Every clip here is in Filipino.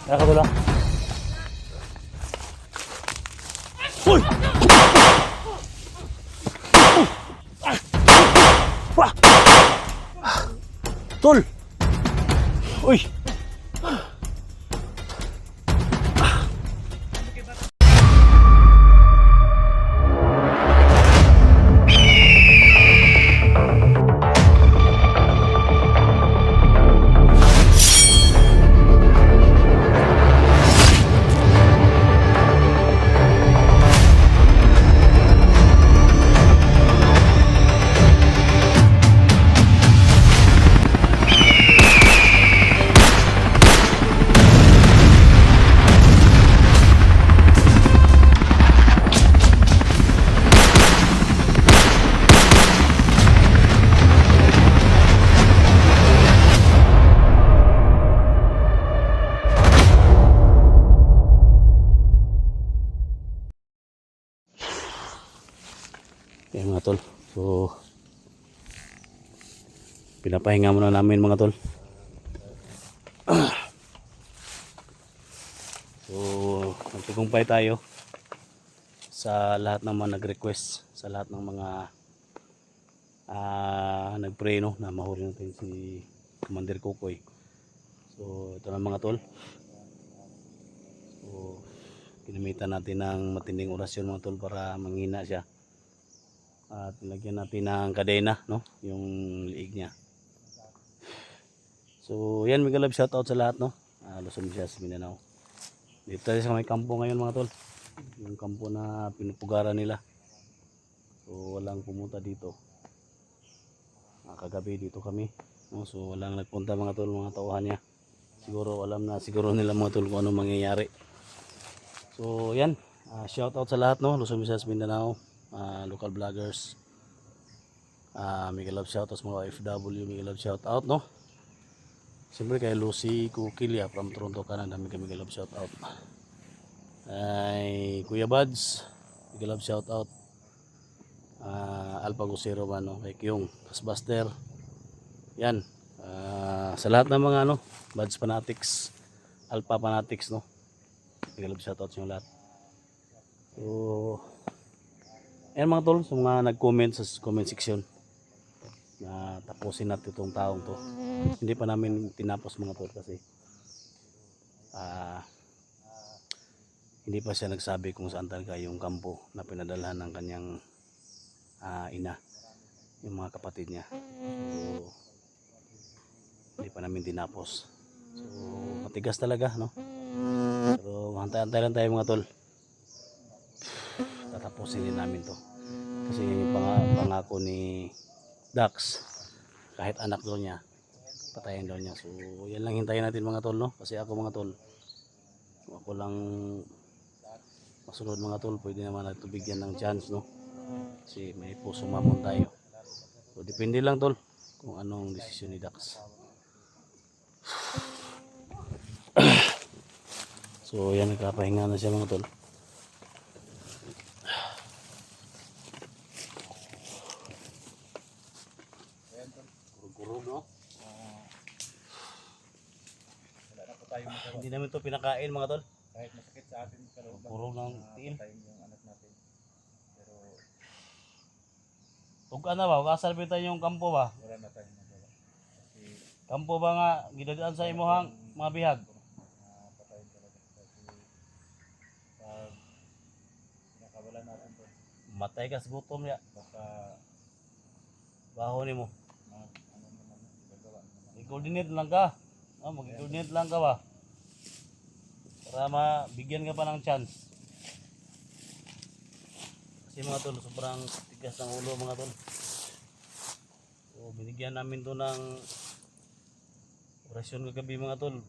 Nakakatula. Uy! Wah! Tol! Uy! Yan mga tol. So pinapahinga muna namin mga tol. So nagtagumpay tayo sa lahat ng mga nag-request, sa lahat ng mga nag-pray no, na mahuli natin si Commander Kukoy. So ito na mga tol. So ginamitan natin ng matinding orasyon mga tol para manghina siya. At lagyan natin ng kadena, no? Yung liig niya. So, yan, mega love shoutout sa lahat, no? Luzon, Visayas, Mindanao. Dito tayo sa may kampo ngayon, mga tol. Yung kampo na pinupugaran nila. So, walang pumunta dito. Kagabi dito kami, no? So, walang nagpunta, mga tol, mga tauhan niya. Siguro, alam na siguro nila, mga tol, kung ano mangyayari. So, yan. Shoutout sa lahat, no? Luzon, Visayas, Mindanao. Local vloggers, mega love shoutout sa mga OFW, mega love shoutout, no? Siyempre kay Lucy Kukilya from Toronto, Canada, mega love shoutout. Ay Kuya Buds, mega love shoutout. Alpha Gusero man, no? Kay Kyung Kasbuster, yan. Sa lahat ng mga ano, Buds Fanatics, Alpha Fanatics, no? Mega love shoutout sa lahat. So ayan mga tol, sa mga nag-comment sa comment section na tapusin natin itong taong to. Hindi pa namin tinapos mga tol kasi hindi pa siya nagsabi kung saan talaga yung kampo na pinadalhan ng kanyang ina, yung mga kapatid niya. So hindi pa namin tinapos. So matigas talaga, no? Pero hantay-hantay lang tayo mga tol. Tatapusin din namin to. Kasi yung pangako ni Dax, kahit anak daw niya, patayin daw niya. So yan lang hintayin natin mga tol, no? Kasi ako mga tol, ako lang masunod mga tol, pwede naman natin bigyan ng chance, no? Kasi may puso mamon tayo. So depende lang tol kung anong desisyon ni Dax. So yan, nagkapahinga na siya mga tol. Kurog, no? Wala na po tayo magawa. Hindi namin to pinakain mga tol. Kahit masakit sa atin sa loob Kurog ng tiil. patayin yung anak natin. Pero Tugan na ba? Kasal tayo yung kampo ba? wala na tayong magawa. Kasi Kampo ba nga gidadaan sa imuhang mga bihag? patayin talaga. Kasi pag pinakawalan natin to, Matay ka sa gutom ya. baka Baho nimo. ano naman, gagawa naman. I-coordinate lang ka. Mag-coordinate lang ka ba? Para mabigyan ka pa ng chance. Kasi mga tol, sobrang tigas ng ulo mga tol. So binigyan namin to ng orasyon kagabi mga tol.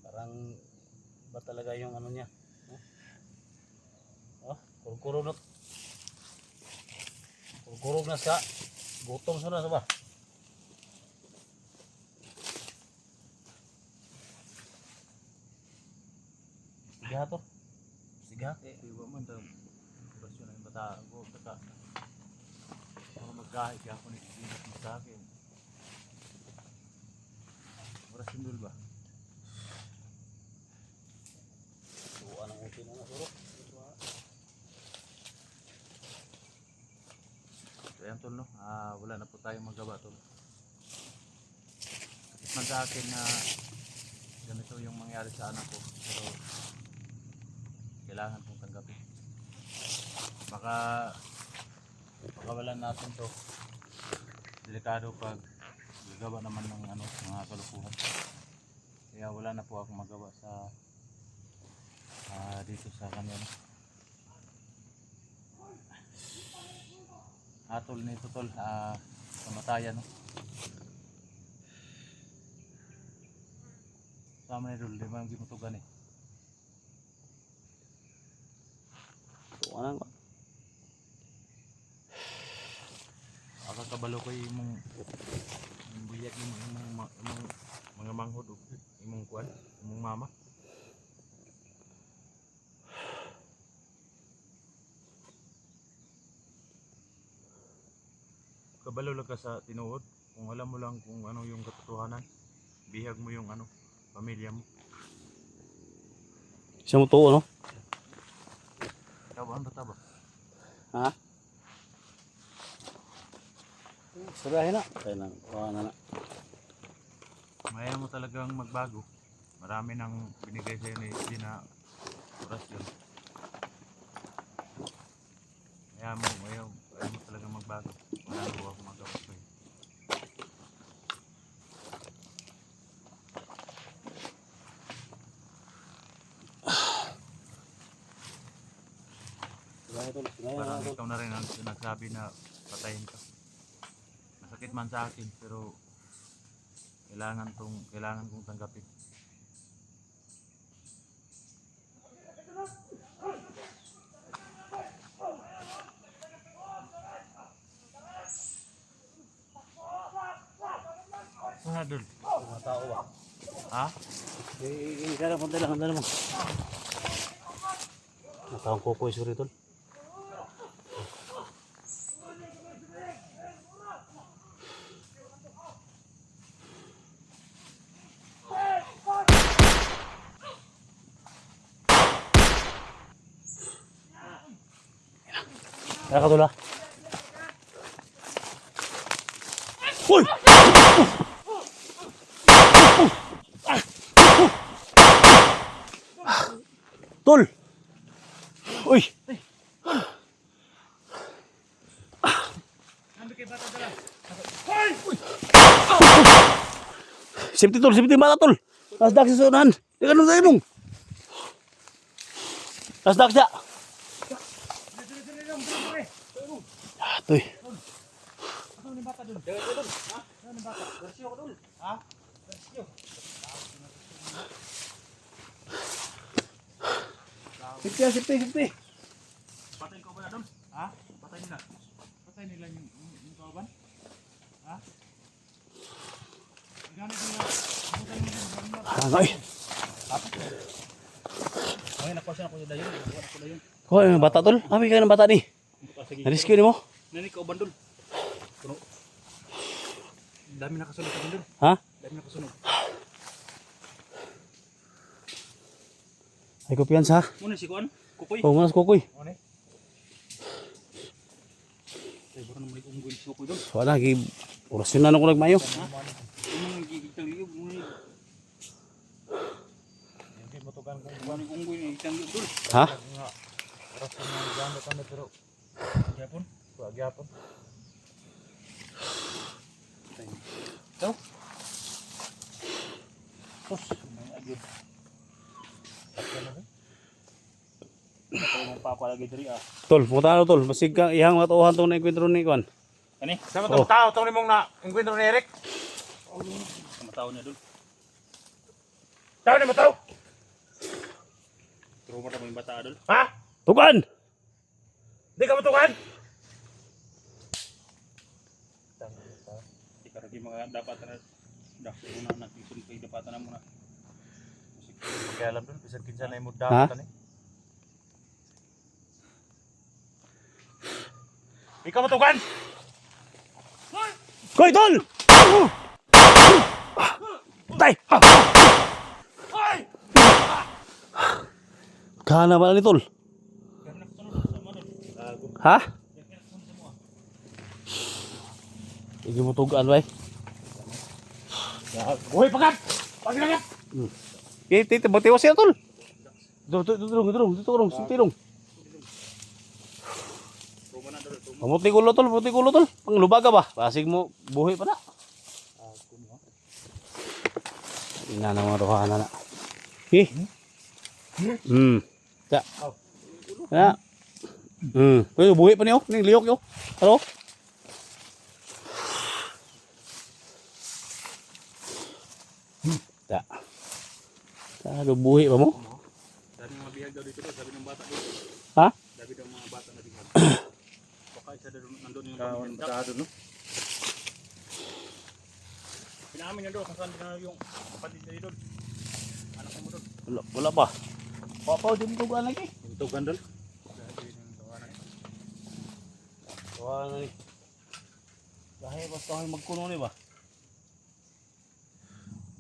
Parang ba talaga yung ano niya. Kurkurog na. Kurkurog na siya. Gutom siya na ba? Sige ha to. Sige ha. Iwa mo ito. Operasyon ng bata ko. Baka mga magkahit ako ni Sinat mo sa akin. Operasyon dul ba? ayan tol no, wala na po tayong magawa tol. Sakit man sa akin na ganito yung mangyari sa anak ko, pero kailangan kong tanggapin. Baka pakawalan natin to, delikado pag gagawa naman ng mga kalukuhan. Kaya wala na po akong magawa sa dito sa kanya. Atol nito tol, kamatayan no. Sama ni Dol, di ba yung gimutugan eh. Tuwanan ko. Akakabalo ko imong buyag imong mga manghod o imong kuan, imong mama. Kabalo lang ka sa tinuod, kung alam mo lang kung ano yung katotohanan, bihag mo yung pamilya mo. Siya mo tuo, no? Tabaan ba taba? Ha? Sarahin na. Kaya na, na. Maya mo talagang magbago. Marami nang binigay sa'yo ni Gina orasyon. Ayaw mo talagang magbago. Wala na po ako magawa sa'yo. Parang ikaw na rin ang sinasabi na patayin ka. Masakit man sa akin pero kailangan kong tanggapin. Mga Dol. Mga tao ba? Ha? Kaya punta lang, handa naman. Nataong kukoy suri tol. Kaya ka tula. Uy! Tol! Uy! Safety tol, safety bata tol. Nasdak sa sunan. Di ka nung sa imong. Nasdak siya. Atoy. Safety. Patay ko ba na doon? Ha? Patay nila. Patay nila yung kawan? Ha? Gamit nila. Hangay. Ay, nakuha ko dayon. Kuha yung bata tol. Abi ka ng bata ni. Na-rescue ni mo? Nani ka uban doon. Puno. Dami nakasunod ka doon. Ha? Dami nakasunod. Ay kumpiyansa. Muna si Kuan? Kukoy? Oh, manas kukoy. Ano eh? Ay, baka naman unggoy si Kukoy doon. Wala, orasyon na ako nagmayo. Yung gigitang liog. Hindi matugan kung kumani unggoy na gigitang liog doon. Ha? Orasyon na gamit kami pero gyapon. Gyapon. Ito? Tos, may agad. Ako mong papalagay diri ah. Tol, pumunta na tol. Masig kang ihang matuhan tong na-enkwentro ni Kuan. Kani? Sama tong tao tong nimong na enkwentro ni Eric. Sama tao niya doon. Tao ni mataw. Trauma ta mo yung bata doon. Ha? Tukan! Di ka matukan? Di ka rin mga dapat na dapat muna natin kay dapat na muna. Kaya alam doon, bisan kinsa na yung dapat ni. Di ka matukan? Koy tol! Tay! Kana ba ni tol? Ha? Hindi mo tugaan ba? Uy, pagkat! Pagkat! Tito, batiwas siya tol. Durong, sintilong. Pamuti kulo tol. Panglubaga ba? Pasig mo, buhi pa na. Ina na mga rohana na. Ta. Ya. Pero buhi pa niyo, ning liyok yo. Halo. Ta. Ta, buhi pa mo? Sabi ng mga bihag daw dito, sabi ng bata dito. Ha? Sabi ng mga bata na bihag. Baka isa nandun yung pamilya. No? Pinamin nyo doon kung saan na yung kapatid na doon. Anak mo doon. Wala pa. Papaw din tugan lagi. Yung tugan doon. Wala ni. Dahil basta kayo magkuno ni ba?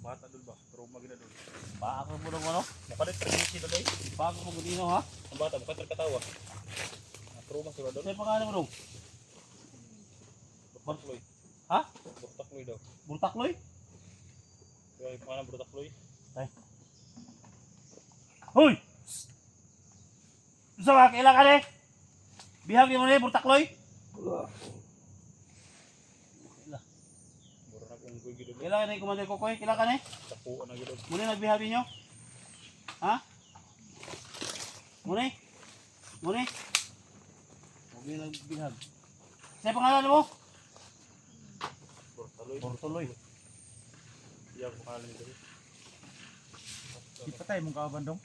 Bata doon ba? Pero magina doon. Paako mo ng ano? Napalit sa ngisi doon eh. Paako mo gudino ha? Ang bata, bukat terkatawa. Natruma sila doon. Say pangalan mo dong? Burtakloy. Ha? Burtakloy daw. Burtakloy? Kaya yung pangalan Burtakloy. Ay. Hoy! Sa mga kailangan eh? Bihag ni mo na Burtakloy? Mura na kung guy gilid. Kailangan na yung kumanday ko koy? Kailangan eh? Tapuan na gilid. Muna nagbihag ninyo? Ha? Muna? Muna? Huwag na nagbihag. Say pangalan mo? Burtakloy. Burtakloy. Iyang pangalan nito. Ipatay mong kabandong.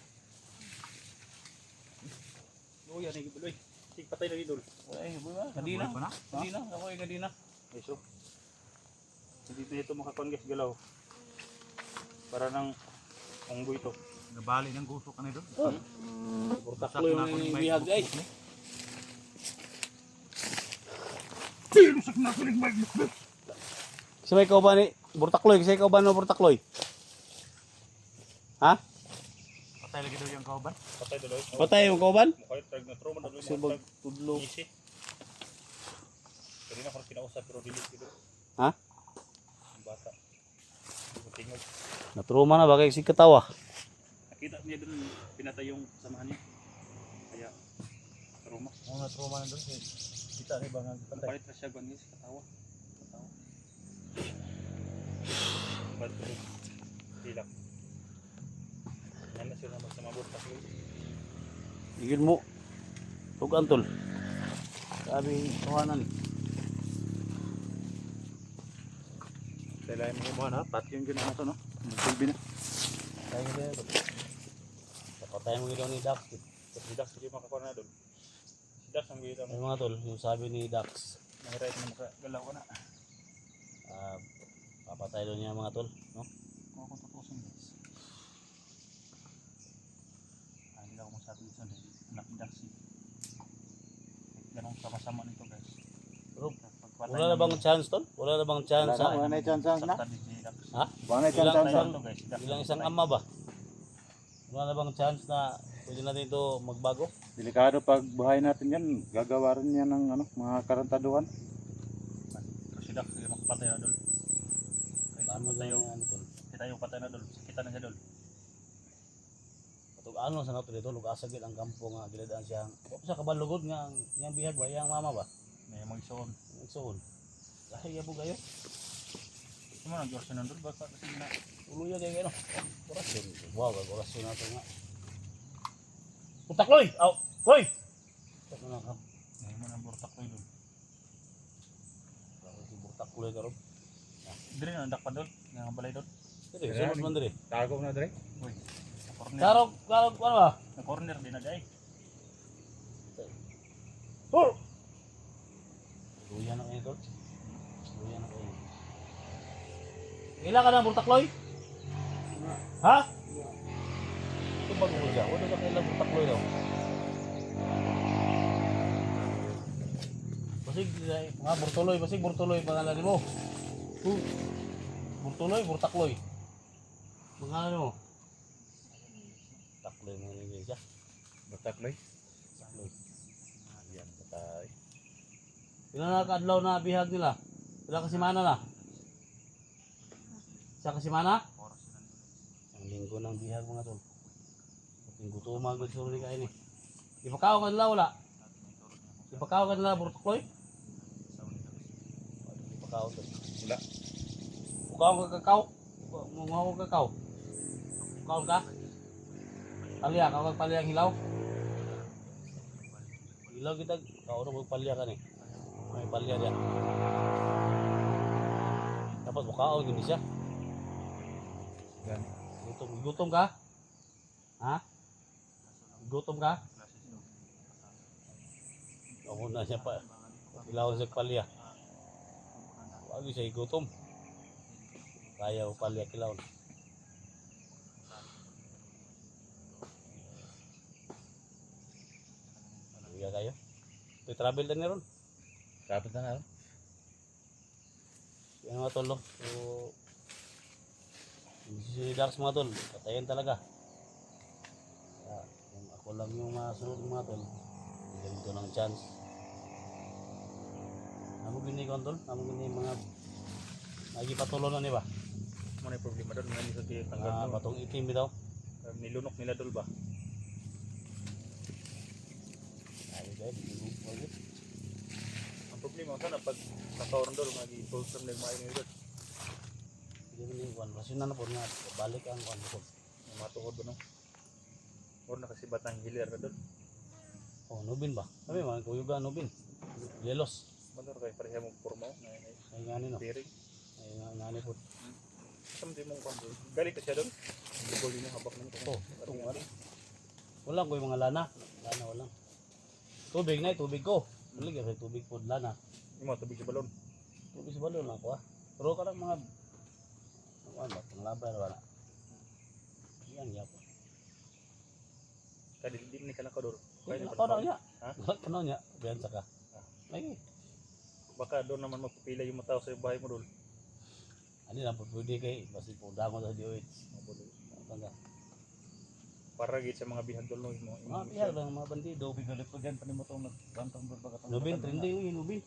Oh, yan ay gibuloy. Patay na idol. Ay, kadina. Kadina. Ako ay kadina. Ay, so. Hindi na ito makakuan guys galaw. Para nang unggoy ito. Nabali ng gusto ka na doon. Burtakloy yung bihag ay. Sa may kauban ni Burtakloy, kasi kauban no Burtakloy. Ha? Patay lagi daw yung kauban. Patay daw. Patay yung kauban? Mukha tag na trauma daw yung Subag tudlo. isi. Pero na parang kinausap pero dilis gitu. Ha? Ang bata. Tingog. Natruma na bagay si katawa. Nakita niya doon pinatay yung samahan niya. Kaya trauma. Oh, natruma na doon. Kita ni bangang patay. Palit na siya guys katawa. Katawa. Ba't hilak. Yan na sila magsamabot pa sila. Igil mo. Tugan tol. Sabi tawanan. Dahil mo mo na, pati yung gano'n ito no. Magsilbi na. Tayo na ito. Patay mo ginawa ni Dax. Si Dax hindi makakuha na doon. Si Dax ang ginawa Ay mga tol, yung sabi ni Dax. Nahirap na makagalaw ko na. Papatay doon niya mga tol. No? Kung akong tutusin guys. Hindi ako masabi ito dahil anak ni Dax. Ganong sama-sama nito guys. Pero wala na bang chance tol? Wala na bang chance ha? Wala na chance na. Ha? Wala na chance na. Bilang isang ama ba? Wala na bang chance na pwede natin ito magbago? Delikado pag buhay natin yan, gagawa rin yan ng ano, mga karantaduhan. Kasi Dax hindi makapatay na doon. Paano na yung ano tol? Kita yung patay na doon. Kita na siya doon. Patug ano sa nato dito, lugasagit ang kampo nga giladaan siya. O sa kabalugod nga yang bihag ba, yang mama ba? May magsoon. Nagsuon. Dahil yabo kayo. Ito mo nag-orsin na doon. Basta kasi na. Uluya kayo ano? Orasyon. Wow, orasyon nato nga. Putakloy! Aw! Koy! Ito na ka. Ngayon mo ng Burtakloy doon. Burtakloy ka ron. Dili na nandak pa doon. Nga balay doon. Dili, sunod man dili. Tago na dire. Uy. Corner. Karog, ano ba? Na corner din na day. Tur! Luya na kayo, tol. Luya na kayo. Ilan ka na, Burtakloy? Ha? Ito bago mo siya. Wala ka kailang Burtakloy daw. Basig, mga Burtuloy, basig Burtuloy, pangalan mo. Burtuloy, Burtakloy. Pangalan mo. Takloy mo nga siya. Burtakloy. Takloy. Yan, patay. Ilan na kaadlaw na bihag nila? Wala kasi mana na. Sa kasi mana? Ang linggo ng bihag mga tol. Ang gutumag ng suri kain eh. Ipakaw ka nila wala. Ipakaw ka nila burtukloy. Ipakaw to. Wala. Bukaw ka kakao. Mungaw ka kakao. Bukaw ka. Palya, kau palya ang hilaw. Hilaw kita, kau na magpalya ka ni. May palya dia. Tapos bukaw gini siya. Yan. Gutom ka? Ha? Gutom ka? Ako na siya pa. Hilaw siya palya. Wag siya gutom. Kaya palya kilaw. Iya kayo. Ito travel din ron. Dapat na na. Yan mga tol. No? So, si Dax mga tol. Patayin talaga. Kaya, kung ako lang yung masunod mga tol. Ganito ng chance. Namo gini kon tol. Namo gini mga lagi patulo na ni ba? Ano yung problema doon? Ngayon sa tanggal Mga no? batong itim bitaw. Nilunok nila doon ba? Ay, guys, hindi Ang problema sana pag nakaroon doon, mag-i-program nila mga yun doon. ni kwan. Rasyunan na po nga. Balik ang kwan ko. Matuhod doon no? Or nakasibat ng hilir na doon. Oh, nubin ba? Kami mga kuyuga nubin. Yelos. Manor kayo pareha mong porma na Ay nga ni no. bearing. Ay nga ni po. Kasama din mong kwando. Galing ka siya doon. Bukol din yung habak ng ito. Oh, itong ano. Walang ko yung mga lana. Lana walang. Tubig na, tubig ko. Balik kasi tubig po lana. Yung mga tubig sa balon. Tubig sa balon ako ah. Pero karang mga ano ba, panglaban wala. Yan ya po. Kadi hindi ni ka nakador. Ako na niya. Ha? Ano niya? Biyan saka. Ay, Baka doon naman magpapila yung mga tao sa bahay mo doon. ano lang po pwede kay basi po damo sa DOH. Tanda. Para gid sa mga bihag doon no, Mga bihag lang mga bandido. Pigalipagan pa ni mo tong nagbantang doon baka tong Nubin, trending yung nubin.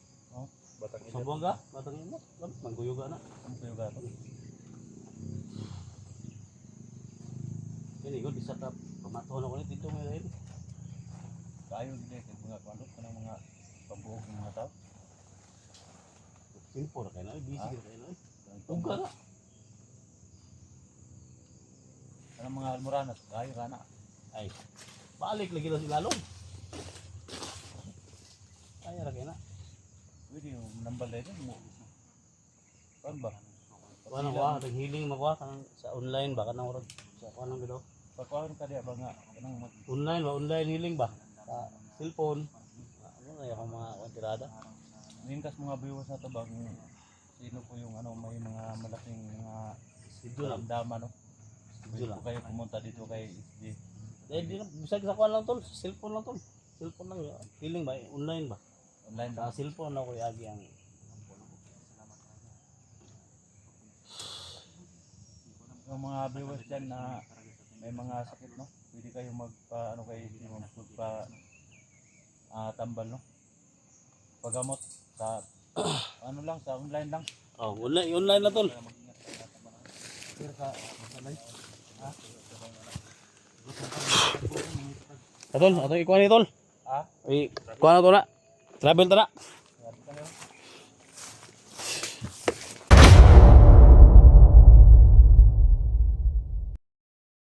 batang Sa buwangga, batang imo. Mangguyuga na. Ang piyuga to. Kini ko bisa ka pamatuhan ako ni dito may lain. Kayo gid kay mga kwando kanang mga pambuog ng mga tao. Simple na kayo na, busy ka kayo na. Uga na. Kanang mga almoranas, kayo kana. Ay, balik lagi na si Lalong. Ay, ra kayo na. Pwede yung nambal din mo. Kan ba? Wala ko, ang healing makuha kanang sa online ba kanang urag sa kanang bitaw. Pagkuhan ka diya ba nga kanang mag Online ba, online healing ba? Sa cellphone. Ano na yung mga kontirada? minkas mga viewers na to ba kung sino po yung ano may mga malaking mga Schedule lang. damdaman no. Schedule Pwede lang. po kayo pumunta dito kay SG. Dahil di na, bisag sa kuha lang tol, sa cellphone lang tol. Cellphone lang yun. Healing ba, online ba? Online Sa ba? cellphone ako yagi ang Yung mga viewers dyan na may mga sakit no. Pwede kayo magpa ano kay SG magpa tambal no. Pagamot sa ano lang sa online lang. oh, online na tol. Pero ka online. Tol, ato ikuha ni tol. Ah, Ay, kuha na to na. Travel ta na. sabi ka na.